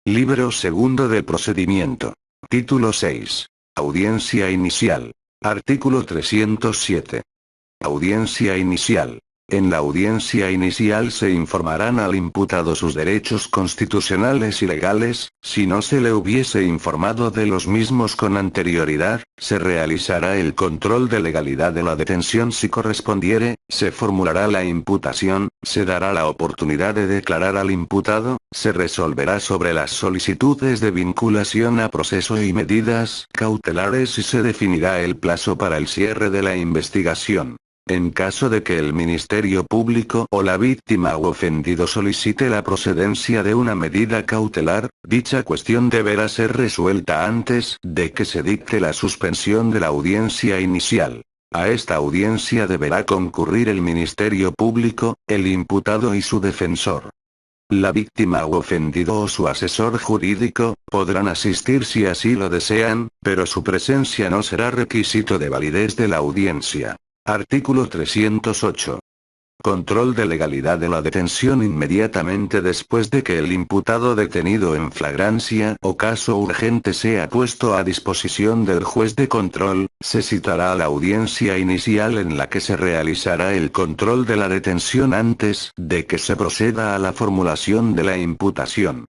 Libro segundo del procedimiento. Título 6. Audiencia inicial. Artículo 307. Audiencia inicial. En la audiencia inicial se informarán al imputado sus derechos constitucionales y legales. Si no se le hubiese informado de los mismos con anterioridad, se realizará el control de legalidad de la detención si correspondiere, se formulará la imputación, se dará la oportunidad de declarar al imputado, se resolverá sobre las solicitudes de vinculación a proceso y medidas cautelares y se definirá el plazo para el cierre de la investigación. En caso de que el Ministerio Público o la víctima u ofendido solicite la procedencia de una medida cautelar, dicha cuestión deberá ser resuelta antes de que se dicte la suspensión de la audiencia inicial. A esta audiencia deberá concurrir el Ministerio Público, el imputado y su defensor. La víctima u ofendido o su asesor jurídico podrán asistir si así lo desean, pero su presencia no será requisito de validez de la audiencia. Artículo 308. Control de legalidad de la detención inmediatamente después de que el imputado detenido en flagrancia o caso urgente sea puesto a disposición del juez de control, se citará la audiencia inicial en la que se realizará el control de la detención antes de que se proceda a la formulación de la imputación.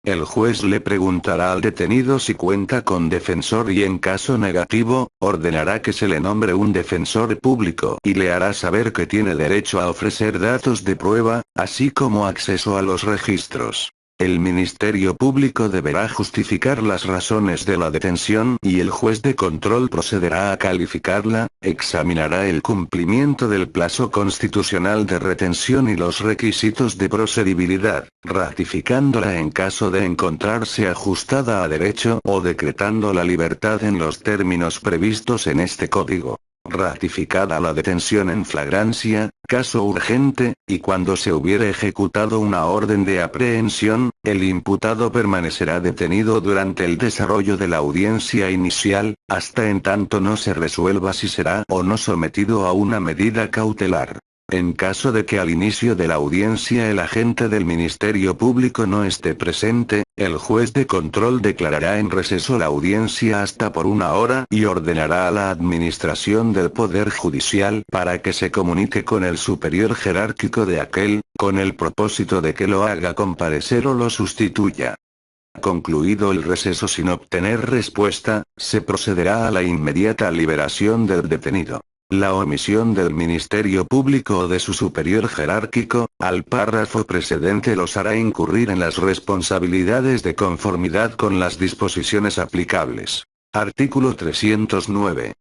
El juez le preguntará al detenido si cuenta con defensor y en caso negativo, ordenará que se le nombre un defensor público y le hará saber que tiene derecho a ofrecer datos de prueba, así como acceso a los registros. El Ministerio Público deberá justificar las razones de la detención y el juez de control procederá a calificarla, examinará el cumplimiento del plazo constitucional de retención y los requisitos de procedibilidad, ratificándola en caso de encontrarse ajustada a derecho o decretando la libertad en los términos previstos en este código. Ratificada la detención en flagrancia, caso urgente, y cuando se hubiere ejecutado una orden de aprehensión, el imputado permanecerá detenido durante el desarrollo de la audiencia inicial, hasta en tanto no se resuelva si será o no sometido a una medida cautelar. En caso de que al inicio de la audiencia el agente del Ministerio Público no esté presente, el juez de control declarará en receso la audiencia hasta por 1 hora y ordenará a la administración del Poder Judicial para que se comunique con el superior jerárquico de aquel, con el propósito de que lo haga comparecer o lo sustituya. Concluido el receso sin obtener respuesta, se procederá a la inmediata liberación del detenido. La omisión del Ministerio Público o de su superior jerárquico, al párrafo precedente los hará incurrir en las responsabilidades de conformidad con las disposiciones aplicables. Artículo 309.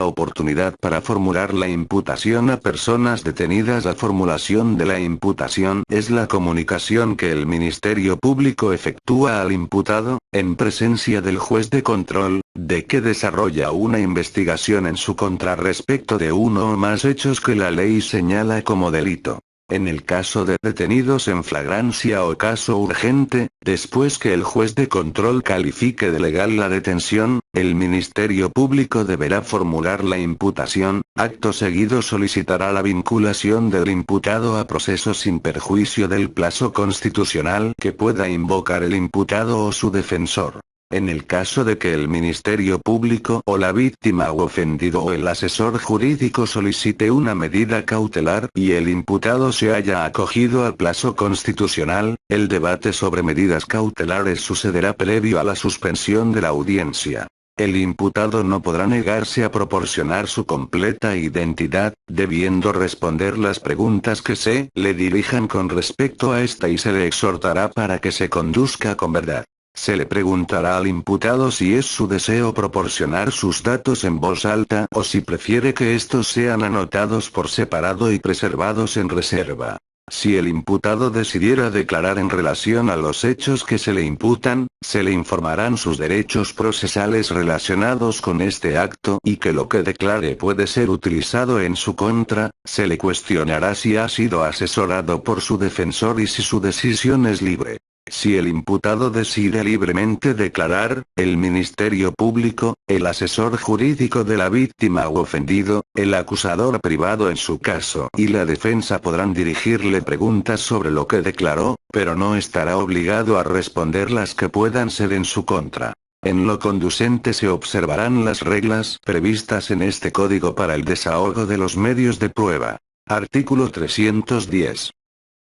Oportunidad para formular la imputación a personas detenidas. La formulación de la imputación es la comunicación que el Ministerio Público efectúa al imputado, en presencia del juez de control, de que desarrolla una investigación en su contra respecto de uno o más hechos que la ley señala como delito. En el caso de detenidos en flagrancia o caso urgente, después que el juez de control califique de legal la detención, el Ministerio Público deberá formular la imputación, acto seguido solicitará la vinculación del imputado a proceso sin perjuicio del plazo constitucional que pueda invocar el imputado o su defensor. En el caso de que el Ministerio Público o la víctima u ofendido o el asesor jurídico solicite una medida cautelar y el imputado se haya acogido al plazo constitucional, el debate sobre medidas cautelares sucederá previo a la suspensión de la audiencia. El imputado no podrá negarse a proporcionar su completa identidad, debiendo responder las preguntas que se le dirijan con respecto a esta y se le exhortará para que se conduzca con verdad. Se le preguntará al imputado si es su deseo proporcionar sus datos en voz alta o si prefiere que estos sean anotados por separado y preservados en reserva. Si el imputado decidiera declarar en relación a los hechos que se le imputan, se le informarán sus derechos procesales relacionados con este acto y que lo que declare puede ser utilizado en su contra, se le cuestionará si ha sido asesorado por su defensor y si su decisión es libre. Si el imputado decide libremente declarar, el Ministerio Público, el asesor jurídico de la víctima u ofendido, el acusador privado en su caso y la defensa podrán dirigirle preguntas sobre lo que declaró, pero no estará obligado a responder las que puedan ser en su contra. En lo conducente se observarán las reglas previstas en este código para el desahogo de los medios de prueba. Artículo 310.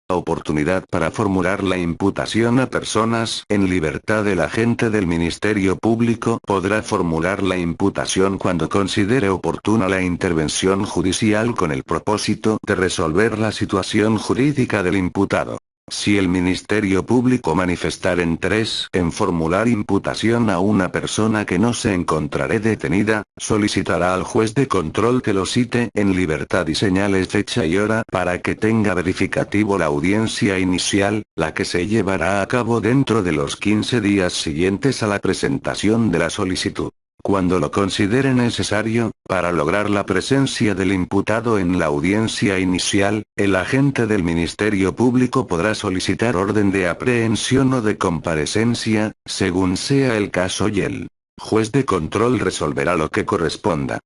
Oportunidad para formular la imputación a personas en libertad. El agente del Ministerio Público podrá formular la imputación cuando considere oportuna la intervención judicial con el propósito de resolver la situación jurídica del imputado. Si el Ministerio Público manifestar interés en formular imputación a una persona que no se encontrará detenida, solicitará al juez de control que lo cite en libertad y señale fecha y hora para que tenga verificativo la audiencia inicial, la que se llevará a cabo dentro de los 15 días siguientes a la presentación de la solicitud. Cuando lo considere necesario, para lograr la presencia del imputado en la audiencia inicial, el agente del Ministerio Público podrá solicitar orden de aprehensión o de comparecencia, según sea el caso y el juez de control resolverá lo que corresponda.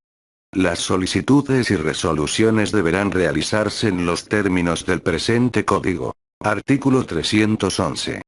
Las solicitudes y resoluciones deberán realizarse en los términos del presente código. Artículo 311.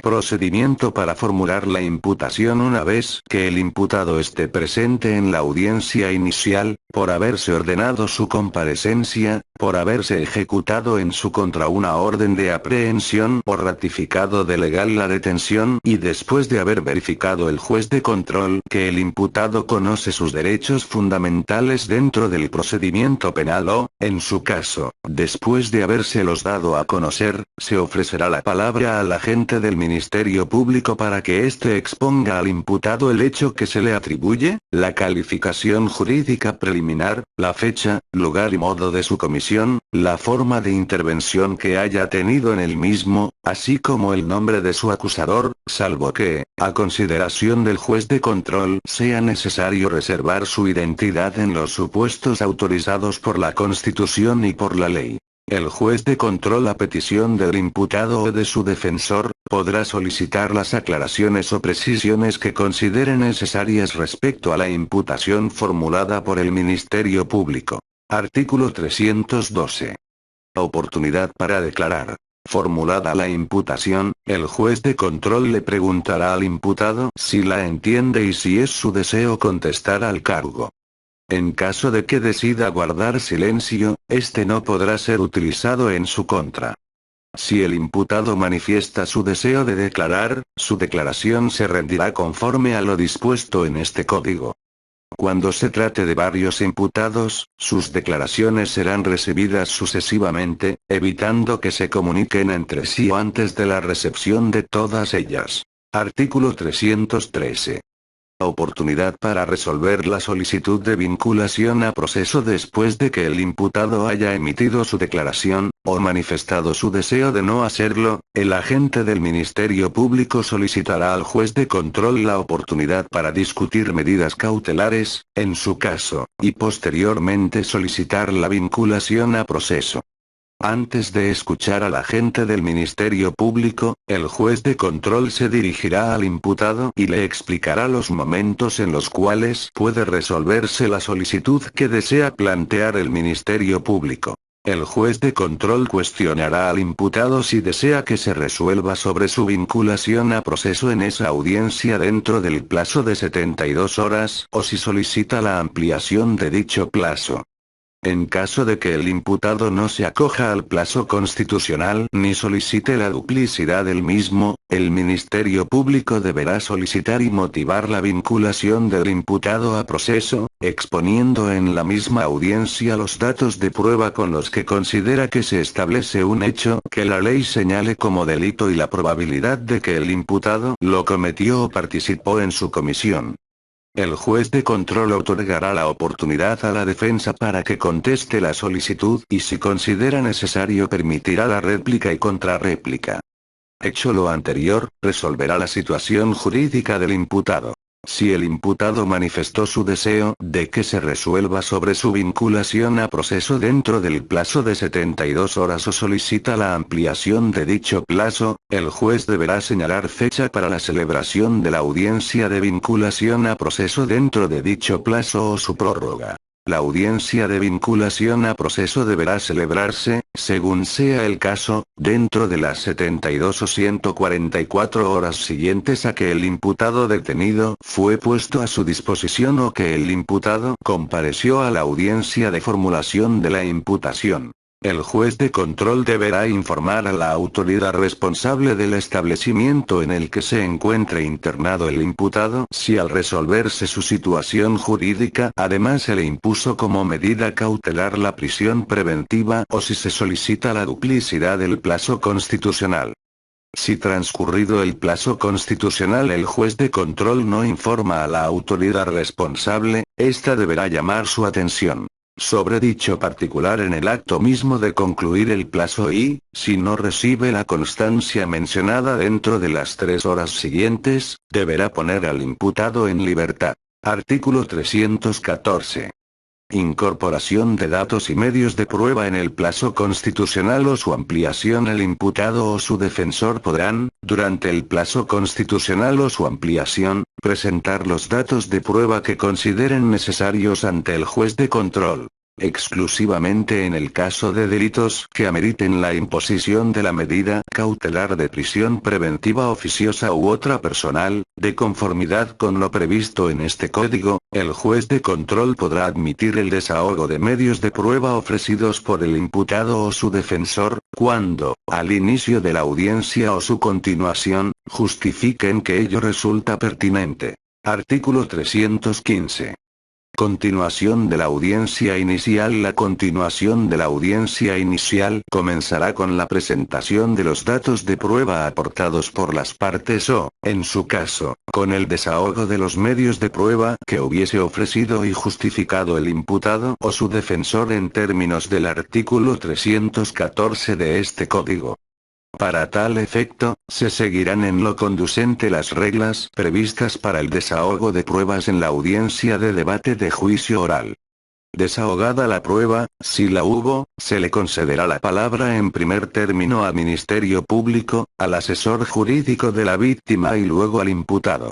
Procedimiento para formular la imputación. Una vez que el imputado esté presente en la audiencia inicial, por haberse ordenado su comparecencia, por haberse ejecutado en su contra una orden de aprehensión o ratificado de legal la detención y después de haber verificado el juez de control que el imputado conoce sus derechos fundamentales dentro del procedimiento penal o, en su caso, después de habérselos dado a conocer, se ofrecerá la palabra al agente del Ministerio Público para que éste exponga al imputado el hecho que se le atribuye, la calificación jurídica preliminar, la fecha, lugar y modo de su comisión, la forma de intervención que haya tenido en el mismo, así como el nombre de su acusador, salvo que, a consideración del juez de control, sea necesario reservar su identidad en los supuestos autorizados por la Constitución y por la ley. El juez de control, a petición del imputado o de su defensor, podrá solicitar las aclaraciones o precisiones que considere necesarias respecto a la imputación formulada por el Ministerio Público. Artículo 312. Oportunidad para declarar. Formulada la imputación, el juez de control le preguntará al imputado si la entiende y si es su deseo contestar al cargo. En caso de que decida guardar silencio, este no podrá ser utilizado en su contra. Si el imputado manifiesta su deseo de declarar, su declaración se rendirá conforme a lo dispuesto en este código. Cuando se trate de varios imputados, sus declaraciones serán recibidas sucesivamente, evitando que se comuniquen entre sí antes de la recepción de todas ellas. Artículo 313. Oportunidad para resolver la solicitud de vinculación a proceso después de que el imputado haya emitido su declaración, o manifestado su deseo de no hacerlo, el agente del Ministerio Público solicitará al juez de control la oportunidad para discutir medidas cautelares, en su caso, y posteriormente solicitar la vinculación a proceso. Antes de escuchar al agente del Ministerio Público, el juez de control se dirigirá al imputado y le explicará los momentos en los cuales puede resolverse la solicitud que desea plantear el Ministerio Público. El juez de control cuestionará al imputado si desea que se resuelva sobre su vinculación a proceso en esa audiencia dentro del plazo de 72 horas, o si solicita la ampliación de dicho plazo. En caso de que el imputado no se acoja al plazo constitucional ni solicite la duplicidad del mismo, el Ministerio Público deberá solicitar y motivar la vinculación del imputado a proceso, exponiendo en la misma audiencia los datos de prueba con los que considera que se establece un hecho que la ley señale como delito y la probabilidad de que el imputado lo cometió o participó en su comisión. El juez de control otorgará la oportunidad a la defensa para que conteste la solicitud y si considera necesario permitirá la réplica y contrarréplica. Hecho lo anterior, resolverá la situación jurídica del imputado. Si el imputado manifestó su deseo de que se resuelva sobre su vinculación a proceso dentro del plazo de 72 horas o solicita la ampliación de dicho plazo, el juez deberá señalar fecha para la celebración de la audiencia de vinculación a proceso dentro de dicho plazo o su prórroga. La audiencia de vinculación a proceso deberá celebrarse, según sea el caso, dentro de las 72 o 144 horas siguientes a que el imputado detenido fue puesto a su disposición o que el imputado compareció a la audiencia de formulación de la imputación. El juez de control deberá informar a la autoridad responsable del establecimiento en el que se encuentre internado el imputado si al resolverse su situación jurídica además se le impuso como medida cautelar la prisión preventiva o si se solicita la duplicidad del plazo constitucional. Si transcurrido el plazo constitucional el juez de control no informa a la autoridad responsable, ésta deberá llamar su atención sobre dicho particular en el acto mismo de concluir el plazo y, si no recibe la constancia mencionada dentro de las 3 horas siguientes, deberá poner al imputado en libertad. Artículo 314. Incorporación de datos y medios de prueba en el plazo constitucional o su ampliación. El imputado o su defensor podrán, durante el plazo constitucional o su ampliación, presentar los datos de prueba que consideren necesarios ante el juez de control. Exclusivamente en el caso de delitos que ameriten la imposición de la medida cautelar de prisión preventiva oficiosa u otra personal, de conformidad con lo previsto en este código, el juez de control podrá admitir el desahogo de medios de prueba ofrecidos por el imputado o su defensor, cuando, al inicio de la audiencia o su continuación, justifiquen que ello resulta pertinente. Artículo 315. Continuación de la audiencia inicial. La continuación de la audiencia inicial comenzará con la presentación de los datos de prueba aportados por las partes o, en su caso, con el desahogo de los medios de prueba que hubiese ofrecido y justificado el imputado o su defensor en términos del artículo 314 de este código. Para tal efecto, se seguirán en lo conducente las reglas previstas para el desahogo de pruebas en la audiencia de debate de juicio oral. Desahogada la prueba, si la hubo, se le concederá la palabra en primer término al Ministerio Público, al asesor jurídico de la víctima y luego al imputado.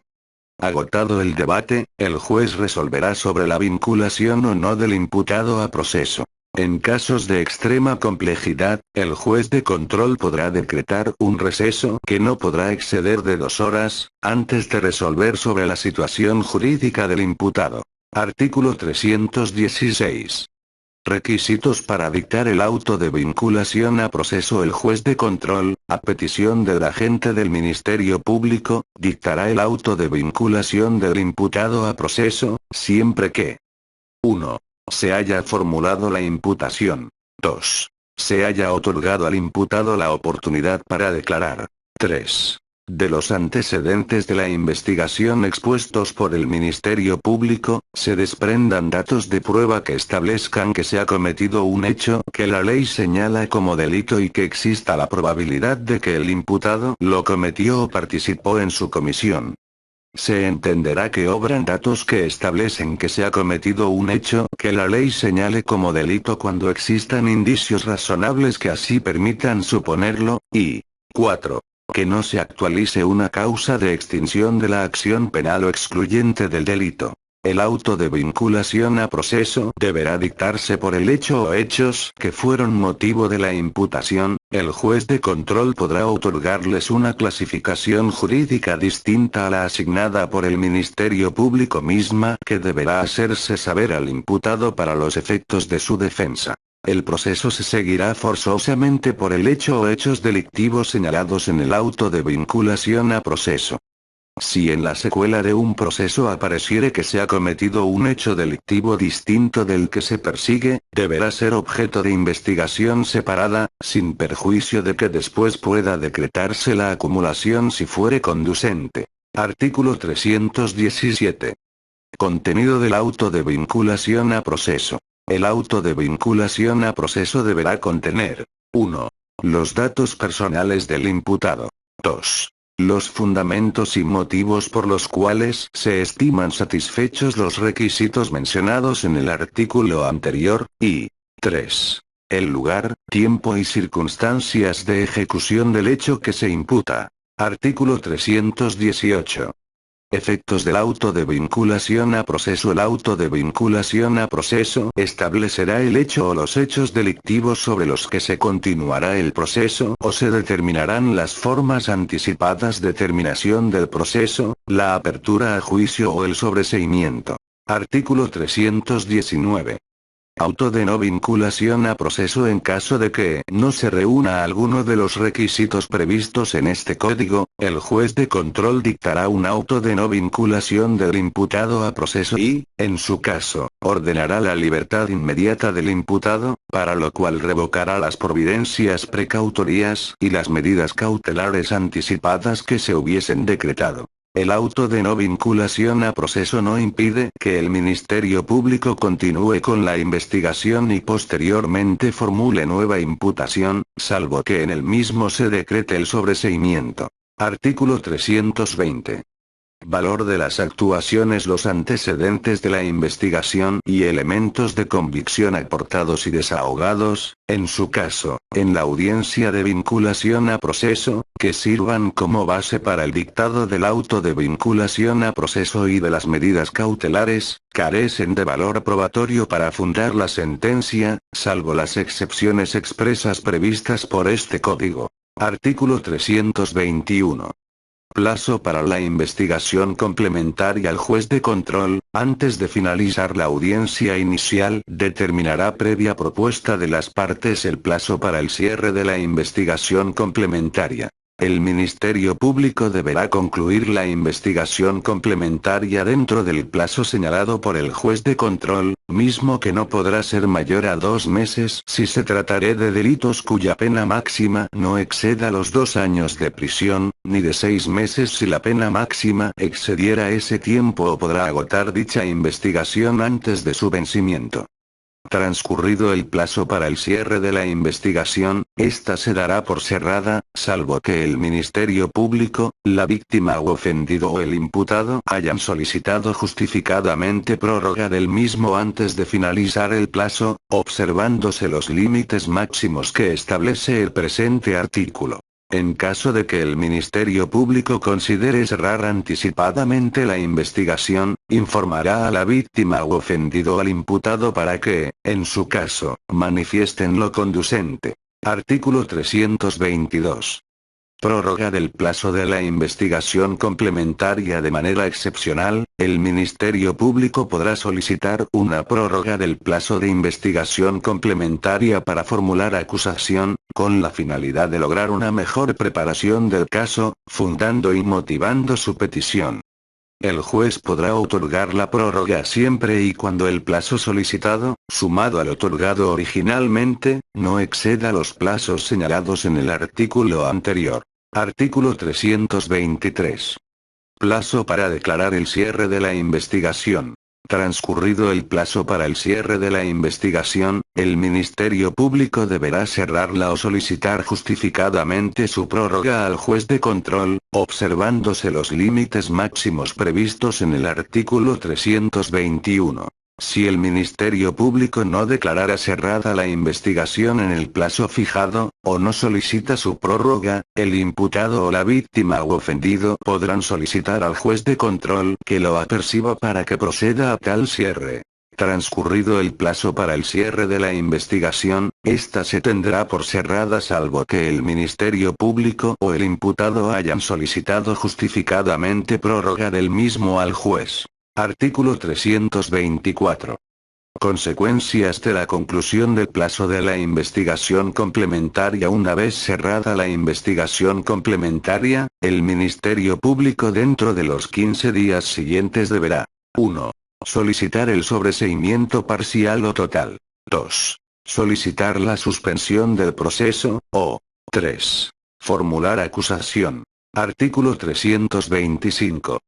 Agotado el debate, el juez resolverá sobre la vinculación o no del imputado a proceso. En casos de extrema complejidad, el juez de control podrá decretar un receso que no podrá exceder de 2 horas, antes de resolver sobre la situación jurídica del imputado. Artículo 316. Requisitos para dictar el auto de vinculación a proceso. El juez de control, a petición del agente del Ministerio Público, dictará el auto de vinculación del imputado a proceso, siempre que 1. Se haya formulado la imputación. 2. Se haya otorgado al imputado la oportunidad para declarar. 3. De los antecedentes de la investigación expuestos por el Ministerio Público, se desprendan datos de prueba que establezcan que se ha cometido un hecho que la ley señala como delito y que exista la probabilidad de que el imputado lo cometió o participó en su comisión. Se entenderá que obran datos que establecen que se ha cometido un hecho que la ley señale como delito cuando existan indicios razonables que así permitan suponerlo, y 4. Que no se actualice una causa de extinción de la acción penal o excluyente del delito. El auto de vinculación a proceso deberá dictarse por el hecho o hechos que fueron motivo de la imputación. El juez de control podrá otorgarles una clasificación jurídica distinta a la asignada por el Ministerio Público misma que deberá hacerse saber al imputado para los efectos de su defensa. El proceso se seguirá forzosamente por el hecho o hechos delictivos señalados en el auto de vinculación a proceso. Si en la secuela de un proceso apareciere que se ha cometido un hecho delictivo distinto del que se persigue, deberá ser objeto de investigación separada, sin perjuicio de que después pueda decretarse la acumulación si fuere conducente. Artículo 317. Contenido del auto de vinculación a proceso. El auto de vinculación a proceso deberá contener 1. Los datos personales del imputado. 2. Los fundamentos y motivos por los cuales se estiman satisfechos los requisitos mencionados en el artículo anterior, y 3. El lugar, tiempo y circunstancias de ejecución del hecho que se imputa. Artículo 318. Efectos del auto de vinculación a proceso. El auto de vinculación a proceso establecerá el hecho o los hechos delictivos sobre los que se continuará el proceso o se determinarán las formas anticipadas de terminación del proceso, la apertura a juicio o el sobreseimiento. Artículo 319. Auto de no vinculación a proceso. En caso de que no se reúna alguno de los requisitos previstos en este código, el juez de control dictará un auto de no vinculación del imputado a proceso y, en su caso, ordenará la libertad inmediata del imputado, para lo cual revocará las providencias precautorias y las medidas cautelares anticipadas que se hubiesen decretado. El auto de no vinculación a proceso no impide que el Ministerio Público continúe con la investigación y posteriormente formule nueva imputación, salvo que en el mismo se decrete el sobreseimiento. Artículo 320. Valor de las actuaciones. Los antecedentes de la investigación y elementos de convicción aportados y desahogados, en su caso, en la audiencia de vinculación a proceso, que sirvan como base para el dictado del auto de vinculación a proceso y de las medidas cautelares, carecen de valor probatorio para fundar la sentencia, salvo las excepciones expresas previstas por este código. Artículo 321. Plazo para la investigación complementaria. El juez de control, antes de finalizar la audiencia inicial, determinará previa propuesta de las partes el plazo para el cierre de la investigación complementaria. El Ministerio Público deberá concluir la investigación complementaria dentro del plazo señalado por el juez de control, mismo que no podrá ser mayor a 2 meses si se tratare de delitos cuya pena máxima no exceda los 2 años de prisión, ni de 6 meses si la pena máxima excediera ese tiempo, o podrá agotar dicha investigación antes de su vencimiento. Transcurrido el plazo para el cierre de la investigación, ésta se dará por cerrada, salvo que el Ministerio Público, la víctima u ofendido o el imputado hayan solicitado justificadamente prórroga del mismo antes de finalizar el plazo, observándose los límites máximos que establece el presente artículo. En caso de que el Ministerio Público considere cerrar anticipadamente la investigación, informará a la víctima u ofendido o al imputado para que, en su caso, manifiesten lo conducente. Artículo 322. Prórroga del plazo de la investigación complementaria. De manera excepcional, el Ministerio Público podrá solicitar una prórroga del plazo de investigación complementaria para formular acusación, con la finalidad de lograr una mejor preparación del caso, fundando y motivando su petición. El juez podrá otorgar la prórroga siempre y cuando el plazo solicitado, sumado al otorgado originalmente, no exceda los plazos señalados en el artículo anterior. Artículo 323. Plazo para declarar el cierre de la investigación. Transcurrido el plazo para el cierre de la investigación, el Ministerio Público deberá cerrarla o solicitar justificadamente su prórroga al juez de control, observándose los límites máximos previstos en el artículo 321. Si el Ministerio Público no declarara cerrada la investigación en el plazo fijado, o no solicita su prórroga, el imputado o la víctima u ofendido podrán solicitar al juez de control que lo aperciba para que proceda a tal cierre. Transcurrido el plazo para el cierre de la investigación, ésta se tendrá por cerrada salvo que el Ministerio Público o el imputado hayan solicitado justificadamente prórroga del mismo al juez. Artículo 324. Consecuencias de la conclusión del plazo de la investigación complementaria. Una vez cerrada la investigación complementaria, el Ministerio Público dentro de los 15 días siguientes deberá: 1. Solicitar el sobreseimiento parcial o total. 2. Solicitar la suspensión del proceso, o 3. Formular acusación. Artículo 325.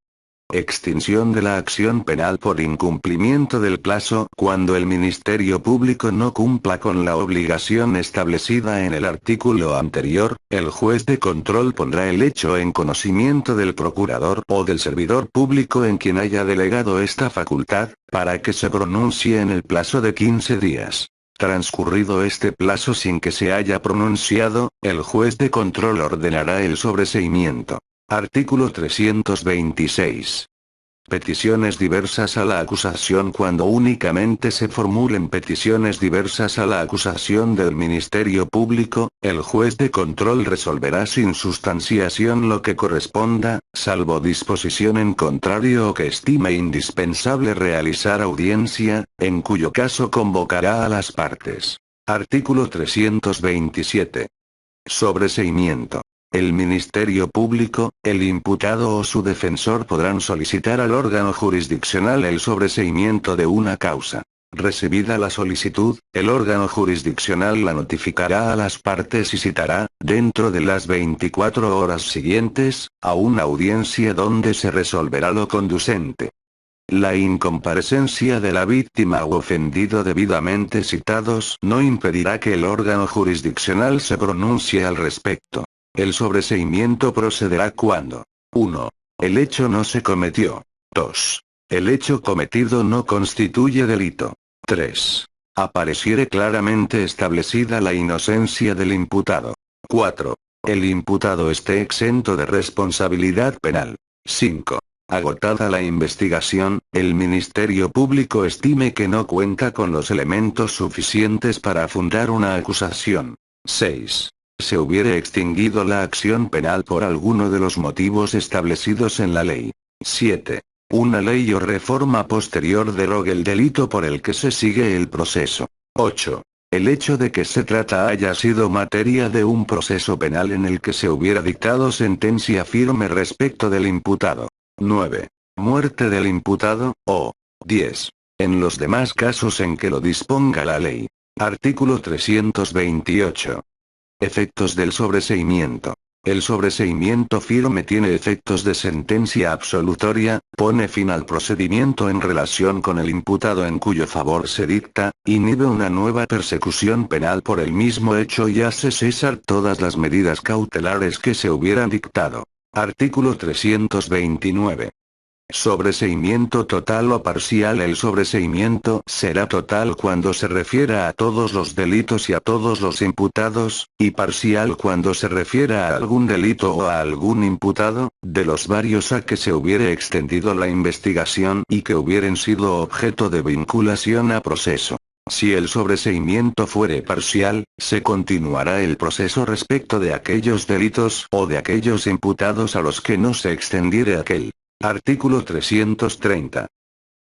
Extinción de la acción penal por incumplimiento del plazo. Cuando el Ministerio Público no cumpla con la obligación establecida en el artículo anterior, el juez de control pondrá el hecho en conocimiento del procurador o del servidor público en quien haya delegado esta facultad, para que se pronuncie en el plazo de 15 días. Transcurrido este plazo sin que se haya pronunciado, el juez de control ordenará el sobreseimiento. Artículo 326. Peticiones diversas a la acusación. Cuando únicamente se formulen peticiones diversas a la acusación del Ministerio Público, el juez de control resolverá sin sustanciación lo que corresponda, salvo disposición en contrario o que estime indispensable realizar audiencia, en cuyo caso convocará a las partes. Artículo 327. Sobreseimiento. El Ministerio Público, el imputado o su defensor podrán solicitar al órgano jurisdiccional el sobreseimiento de una causa. Recibida la solicitud, el órgano jurisdiccional la notificará a las partes y citará, dentro de las 24 horas siguientes, a una audiencia donde se resolverá lo conducente. La incomparecencia de la víctima u ofendido debidamente citados no impedirá que el órgano jurisdiccional se pronuncie al respecto. El sobreseimiento procederá cuando 1. El hecho no se cometió. 2. El hecho cometido no constituye delito. 3. Apareciere claramente establecida la inocencia del imputado. 4. El imputado esté exento de responsabilidad penal. 5. Agotada la investigación, el Ministerio Público estime que no cuenta con los elementos suficientes para fundar una acusación. 6. Se hubiere extinguido la acción penal por alguno de los motivos establecidos en la ley. 7. Una ley o reforma posterior derogue el delito por el que se sigue el proceso. 8. El hecho de que se trata haya sido materia de un proceso penal en el que se hubiera dictado sentencia firme respecto del imputado. 9. Muerte del imputado, o 10. En los demás casos en que lo disponga la ley. Artículo 328. Efectos del sobreseimiento. El sobreseimiento firme tiene efectos de sentencia absolutoria, pone fin al procedimiento en relación con el imputado en cuyo favor se dicta, inhibe una nueva persecución penal por el mismo hecho y hace cesar todas las medidas cautelares que se hubieran dictado. Artículo 329. Sobreseimiento total o parcial. El sobreseimiento será total cuando se refiera a todos los delitos y a todos los imputados, y parcial cuando se refiera a algún delito o a algún imputado, de los varios a que se hubiere extendido la investigación y que hubieren sido objeto de vinculación a proceso. Si el sobreseimiento fuere parcial, se continuará el proceso respecto de aquellos delitos o de aquellos imputados a los que no se extendiere aquel. Artículo 330.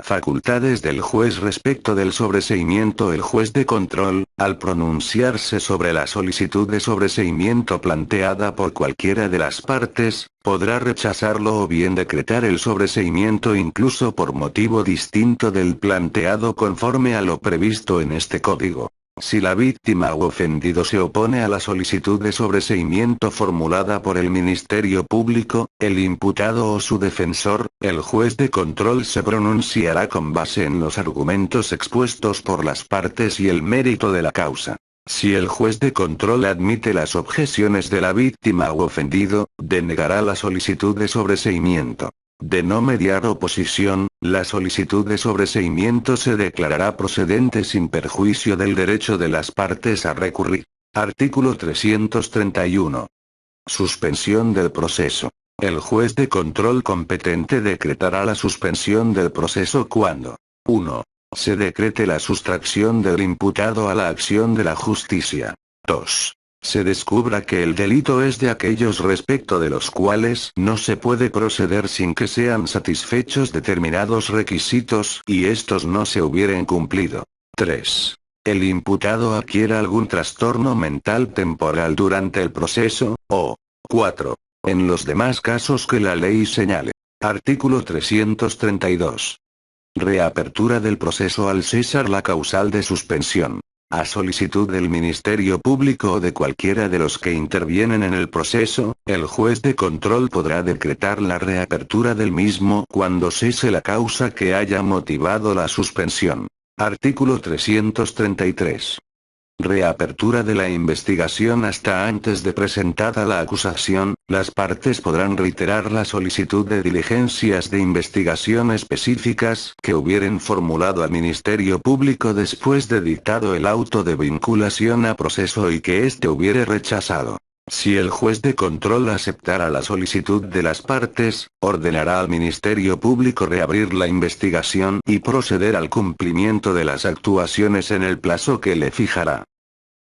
Facultades del juez respecto del sobreseimiento. El juez de control, al pronunciarse sobre la solicitud de sobreseimiento planteada por cualquiera de las partes, podrá rechazarlo o bien decretar el sobreseimiento incluso por motivo distinto del planteado conforme a lo previsto en este código. Si la víctima u ofendido se opone a la solicitud de sobreseimiento formulada por el Ministerio Público, el imputado o su defensor, el juez de control se pronunciará con base en los argumentos expuestos por las partes y el mérito de la causa. Si el juez de control admite las objeciones de la víctima u ofendido, denegará la solicitud de sobreseimiento. De no mediar oposición, la solicitud de sobreseimiento se declarará procedente sin perjuicio del derecho de las partes a recurrir. Artículo 331. Suspensión del proceso. El juez de control competente decretará la suspensión del proceso cuando 1. Se decrete la sustracción del imputado a la acción de la justicia. 2. Se descubra que el delito es de aquellos respecto de los cuales no se puede proceder sin que sean satisfechos determinados requisitos y estos no se hubieren cumplido. 3. El imputado adquiera algún trastorno mental temporal durante el proceso, o 4. En los demás casos que la ley señale. Artículo 332. Reapertura del proceso al cesar la causal de suspensión. A solicitud del Ministerio Público o de cualquiera de los que intervienen en el proceso, el juez de control podrá decretar la reapertura del mismo cuando cese la causa que haya motivado la suspensión. Artículo 333. Reapertura de la investigación hasta antes de presentada la acusación, las partes podrán reiterar la solicitud de diligencias de investigación específicas que hubieren formulado al Ministerio Público después de dictado el auto de vinculación a proceso y que éste hubiere rechazado. Si el juez de control aceptara la solicitud de las partes, ordenará al Ministerio Público reabrir la investigación y proceder al cumplimiento de las actuaciones en el plazo que le fijará.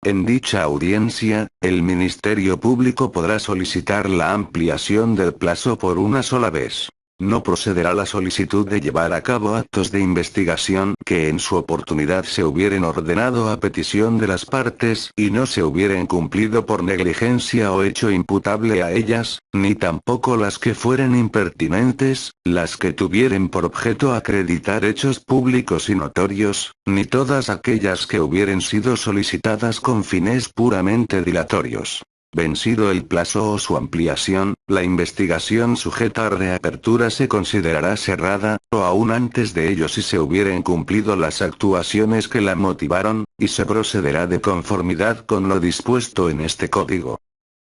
En dicha audiencia, el Ministerio Público podrá solicitar la ampliación del plazo por una sola vez. No procederá la solicitud de llevar a cabo actos de investigación que en su oportunidad se hubieren ordenado a petición de las partes y no se hubieren cumplido por negligencia o hecho imputable a ellas, ni tampoco las que fueren impertinentes, las que tuvieren por objeto acreditar hechos públicos y notorios, ni todas aquellas que hubieren sido solicitadas con fines puramente dilatorios. Vencido el plazo o su ampliación, la investigación sujeta a reapertura se considerará cerrada, o aún antes de ello si se hubieren cumplido las actuaciones que la motivaron, y se procederá de conformidad con lo dispuesto en este código.